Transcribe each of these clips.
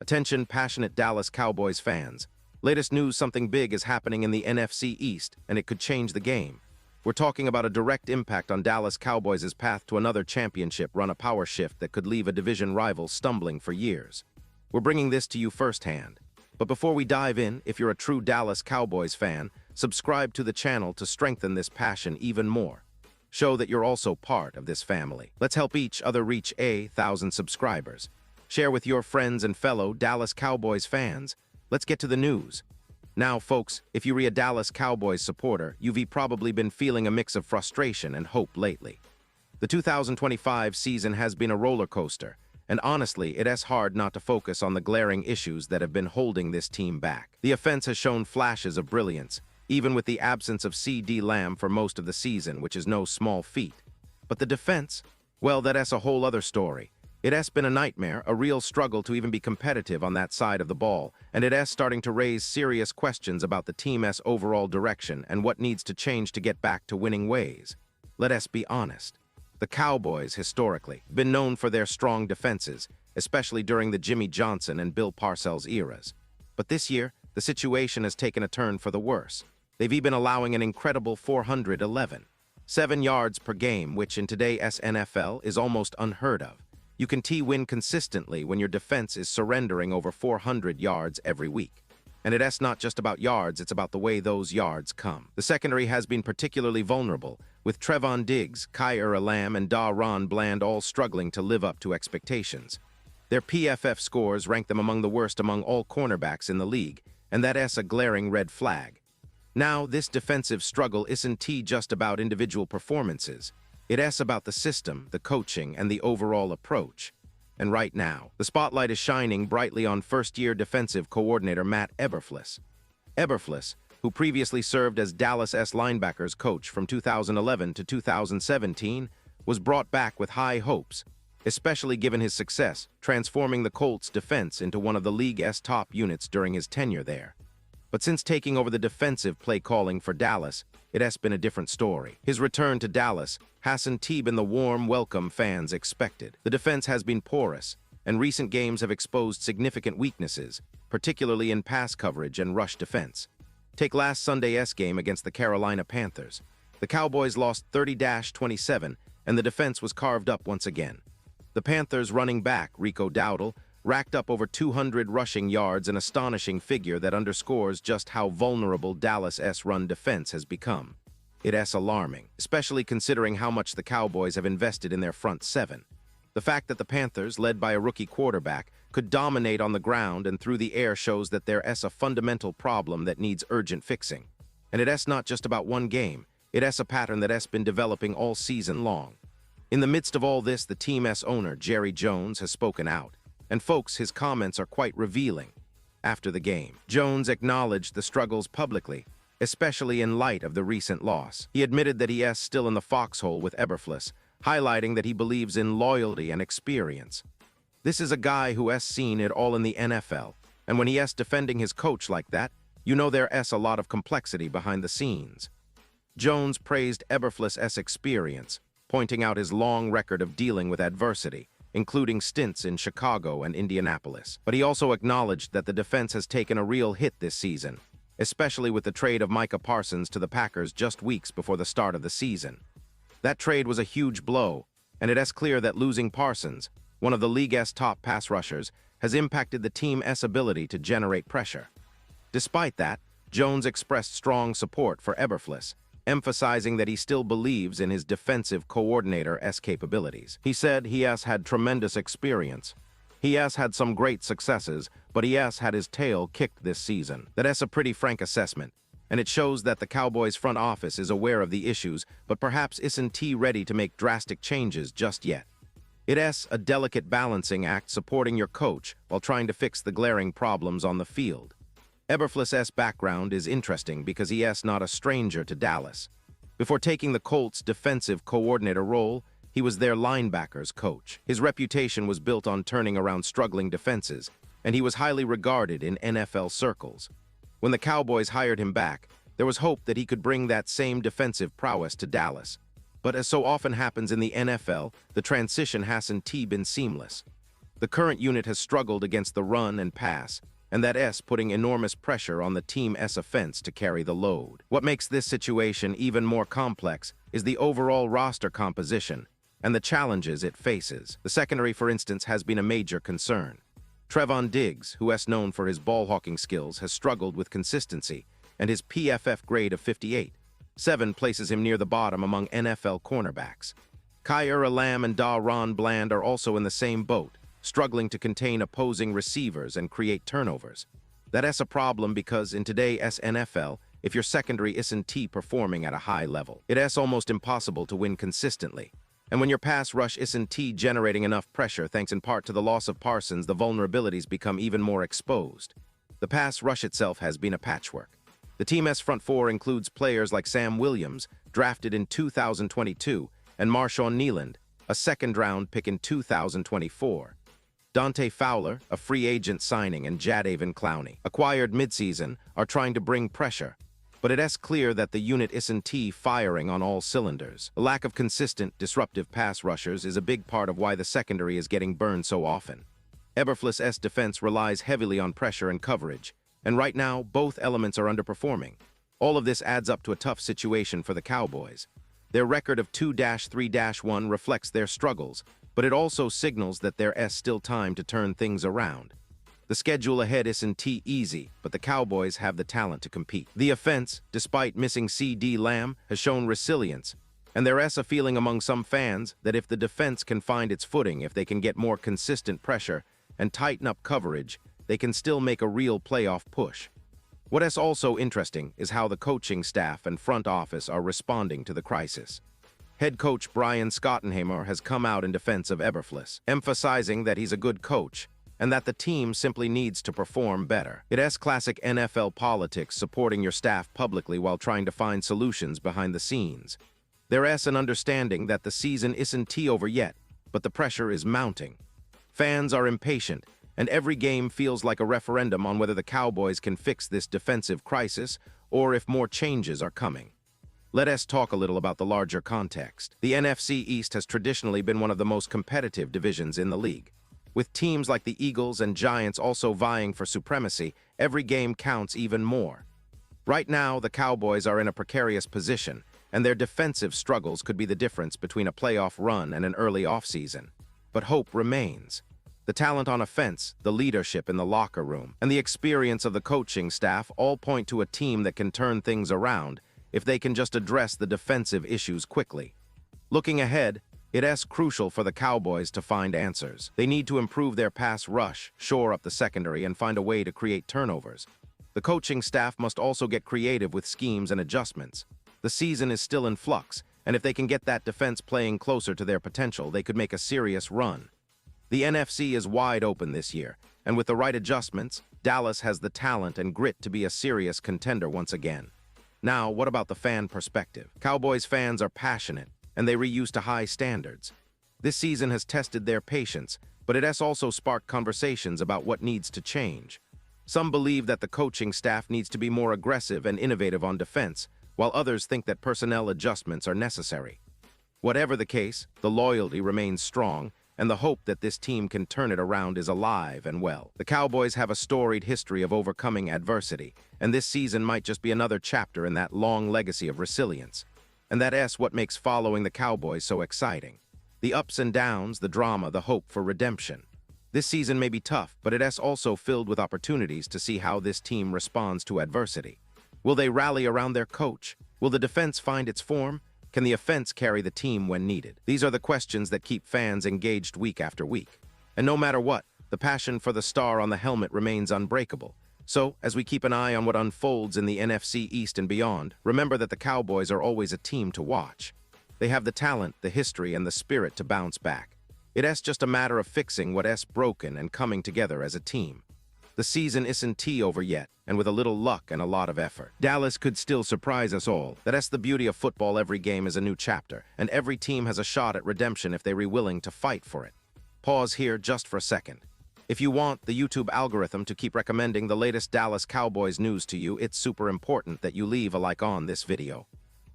Attention, passionate Dallas Cowboys fans. Latest news, something big is happening in the NFC East, and it could change the game. We're talking about a direct impact on Dallas Cowboys' path to another championship run, a power shift that could leave a division rival stumbling for years. We're bringing this to you firsthand. But before we dive in, if you're a true Dallas Cowboys fan, subscribe to the channel to strengthen this passion even more. Show that you're also part of this family. Let's help each other reach 1,000 subscribers. Share with your friends and fellow Dallas Cowboys fans. Let's get to the news. Now, folks, if you're a Dallas Cowboys supporter, you've probably been feeling a mix of frustration and hope lately. The 2025 season has been a roller coaster, and honestly, it's hard not to focus on the glaring issues that have been holding this team back. The offense has shown flashes of brilliance, even with the absence of C.D. Lamb for most of the season, which is no small feat. But the defense? Well, that's a whole other story. It has been a nightmare, a real struggle to even be competitive on that side of the ball, and it is starting to raise serious questions about the team's overall direction and what needs to change to get back to winning ways. Let us be honest. The Cowboys, historically, been known for their strong defenses, especially during the Jimmy Johnson and Bill Parcells eras. But this year, the situation has taken a turn for the worse. They've been allowing an incredible 411, 7 yards per game, which in today's NFL is almost unheard of. You can win consistently when your defense is surrendering over 400 yards every week. And it's not just about yards, it's about the way those yards come. The secondary has been particularly vulnerable, with Trevon Diggs, Kaiir Elam, and Ron Bland all struggling to live up to expectations. Their PFF scores rank them among the worst among all cornerbacks in the league, and that's a glaring red flag. Now, this defensive struggle isn't just about individual performances. It's about the system, the coaching, and the overall approach. And right now, the spotlight is shining brightly on first-year defensive coordinator Matt Eberflus. Eberflus, who previously served as Dallas' linebackers coach from 2011 to 2017, was brought back with high hopes, especially given his success transforming the Colts' defense into one of the league's top units during his tenure there. But since taking over the defensive play calling for Dallas, it has been a different story. His return to Dallas hasn't been the warm welcome fans expected. The defense has been porous, and recent games have exposed significant weaknesses, particularly in pass coverage and rush defense. Take last Sunday's game against the Carolina Panthers. The Cowboys lost 30-27, and the defense was carved up once again. The Panthers' running back, Rico Dowdle, racked up over 200 rushing yards, an astonishing figure that underscores just how vulnerable Dallas' run defense has become. It's alarming, especially considering how much the Cowboys have invested in their front seven. The fact that the Panthers, led by a rookie quarterback, could dominate on the ground and through the air shows that there's a fundamental problem that needs urgent fixing. And it's not just about one game, it's a pattern that has been developing all season long. In the midst of all this, the team's owner, Jerry Jones, has spoken out. And folks, his comments are quite revealing. After the game, Jones acknowledged the struggles publicly, especially in light of the recent loss. He admitted that he is still in the foxhole with Eberflus, highlighting that he believes in loyalty and experience. This is a guy who has seen it all in the NFL, and when he is defending his coach like that, you know there is a lot of complexity behind the scenes. Jones praised Eberflus' experience, pointing out his long record of dealing with adversity, including stints in Chicago and Indianapolis. But he also acknowledged that the defense has taken a real hit this season, especially with the trade of Micah Parsons to the Packers just weeks before the start of the season. That trade was a huge blow, and it is clear that losing Parsons, one of the league's top pass rushers, has impacted the team's ability to generate pressure. Despite that, Jones expressed strong support for Eberflus, emphasizing that he still believes in his defensive coordinator's capabilities. He said he has had tremendous experience. He has had some great successes, but he has had his tail kicked this season. That's a pretty frank assessment, and it shows that the Cowboys front office is aware of the issues, but perhaps isn't ready to make drastic changes just yet. It's a delicate balancing act supporting your coach while trying to fix the glaring problems on the field. Eberflus' background is interesting because he is not a stranger to Dallas. Before taking the Colts' defensive coordinator role, he was their linebackers coach. His reputation was built on turning around struggling defenses, and he was highly regarded in NFL circles. When the Cowboys hired him back, there was hope that he could bring that same defensive prowess to Dallas. But as so often happens in the NFL, the transition hasn't been seamless. The current unit has struggled against the run and pass, and that S putting enormous pressure on the Team S offense to carry the load. What makes this situation even more complex is the overall roster composition and the challenges it faces. The secondary, for instance, has been a major concern. Trevon Diggs, who is known for his ball-hawking skills, has struggled with consistency, and his PFF grade of 58.7 places him near the bottom among NFL cornerbacks. Kyer Elam and Ron Bland are also in the same boat, struggling to contain opposing receivers and create turnovers. That's a problem because in today's NFL, if your secondary isn't performing at a high level, it's almost impossible to win consistently. And when your pass rush isn't generating enough pressure, thanks in part to the loss of Parsons, the vulnerabilities become even more exposed. The pass rush itself has been a patchwork. The Team's front four includes players like Sam Williams, drafted in 2022, and Marshawn Kneeland, a second-round pick in 2024. Dante Fowler, a free agent signing, and Jadeveon Clowney, acquired midseason, are trying to bring pressure. But it's clear that the unit isn't firing on all cylinders. The lack of consistent, disruptive pass rushers is a big part of why the secondary is getting burned so often. Eberflus' defense relies heavily on pressure and coverage, and right now, both elements are underperforming. All of this adds up to a tough situation for the Cowboys. Their record of 2-3-1 reflects their struggles, but it also signals that there's still time to turn things around. The schedule ahead isn't easy, but the Cowboys have the talent to compete. The offense, despite missing C.D. Lamb, has shown resilience, and there's a feeling among some fans that if the defense can find its footing, if they can get more consistent pressure and tighten up coverage, they can still make a real playoff push. What is also interesting is how the coaching staff and front office are responding to the crisis. Head coach Brian Schottenheimer has come out in defense of Eberflus, emphasizing that he's a good coach and that the team simply needs to perform better. It's classic NFL politics, supporting your staff publicly while trying to find solutions behind the scenes. There's an understanding that the season isn't over yet, but the pressure is mounting. Fans are impatient, and every game feels like a referendum on whether the Cowboys can fix this defensive crisis or if more changes are coming. Let us talk a little about the larger context. The NFC East has traditionally been one of the most competitive divisions in the league. With teams like the Eagles and Giants also vying for supremacy, every game counts even more. Right now, the Cowboys are in a precarious position, and their defensive struggles could be the difference between a playoff run and an early offseason. But hope remains. The talent on offense, the leadership in the locker room, and the experience of the coaching staff all point to a team that can turn things around if they can just address the defensive issues quickly. Looking ahead, it's crucial for the Cowboys to find answers. They need to improve their pass rush, shore up the secondary, and find a way to create turnovers. The coaching staff must also get creative with schemes and adjustments. The season is still in flux, and if they can get that defense playing closer to their potential, they could make a serious run. The NFC is wide open this year, and with the right adjustments, Dallas has the talent and grit to be a serious contender once again. Now, what about the fan perspective? Cowboys fans are passionate, and they reused to high standards. This season has tested their patience, but it has also sparked conversations about what needs to change. Some believe that the coaching staff needs to be more aggressive and innovative on defense, while others think that personnel adjustments are necessary. Whatever the case, the loyalty remains strong, and the hope that this team can turn it around is alive and well. The Cowboys have a storied history of overcoming adversity, and this season might just be another chapter in that long legacy of resilience. And that's what makes following the Cowboys so exciting. The ups and downs, the drama, the hope for redemption. This season may be tough, but it's also filled with opportunities to see how this team responds to adversity. Will they rally around their coach? Will the defense find its form? Can the offense carry the team when needed? These are the questions that keep fans engaged week after week. And no matter what, the passion for the star on the helmet remains unbreakable. So, as we keep an eye on what unfolds in the NFC East and beyond, remember that the Cowboys are always a team to watch. They have the talent, the history, and the spirit to bounce back. It's just a matter of fixing what's broken and coming together as a team. The season isn't over yet, and with a little luck and a lot of effort, Dallas could still surprise us all. That's the beauty of football. Every game is a new chapter, and every team has a shot at redemption if they're willing to fight for it. Pause here just for a second. If you want the YouTube algorithm to keep recommending the latest Dallas Cowboys news to you, it's super important that you leave a like on this video.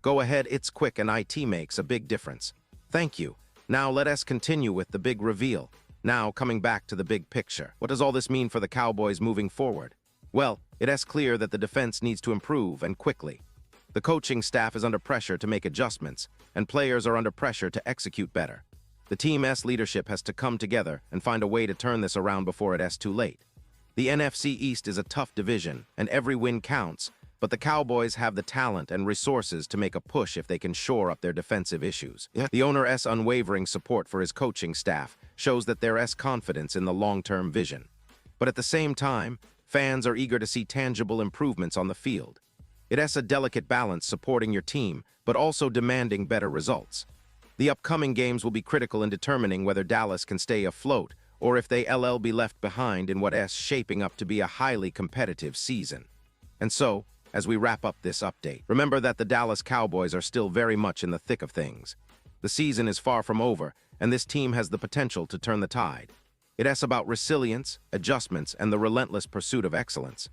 Go ahead, it's quick and it makes a big difference. Thank you. Now let us continue with the big reveal. Now, coming back to the big picture, what does all this mean for the Cowboys moving forward? Well, it's clear that the defense needs to improve, and quickly. The coaching staff is under pressure to make adjustments, and players are under pressure to execute better. The team's leadership has to come together and find a way to turn this around before it's too late. The NFC East is a tough division, and every win counts, but the Cowboys have the talent and resources to make a push if they can shore up their defensive issues. The owner's unwavering support for his coaching staff shows that there's confidence in the long-term vision. But at the same time, fans are eager to see tangible improvements on the field. It's a delicate balance supporting your team, but also demanding better results. The upcoming games will be critical in determining whether Dallas can stay afloat or if they'll be left behind in what's shaping up to be a highly competitive season. And so, as we wrap up this update, remember that the Dallas Cowboys are still very much in the thick of things. The season is far from over, and this team has the potential to turn the tide. It's about resilience, adjustments, and the relentless pursuit of excellence.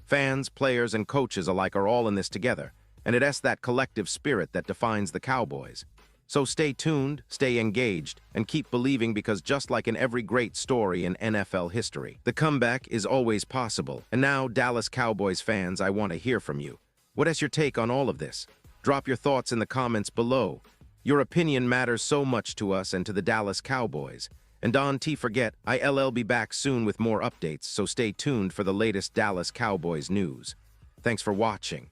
Fans, players, and coaches alike are all in this together, and it's that collective spirit that defines the Cowboys. So stay tuned, stay engaged, and keep believing, because just like in every great story in NFL history, the comeback is always possible. And now, Dallas Cowboys fans, I want to hear from you. What is your take on all of this? Drop your thoughts in the comments below. Your opinion matters so much to us and to the Dallas Cowboys. And don't forget, I'll be back soon with more updates, so stay tuned for the latest Dallas Cowboys news. Thanks for watching.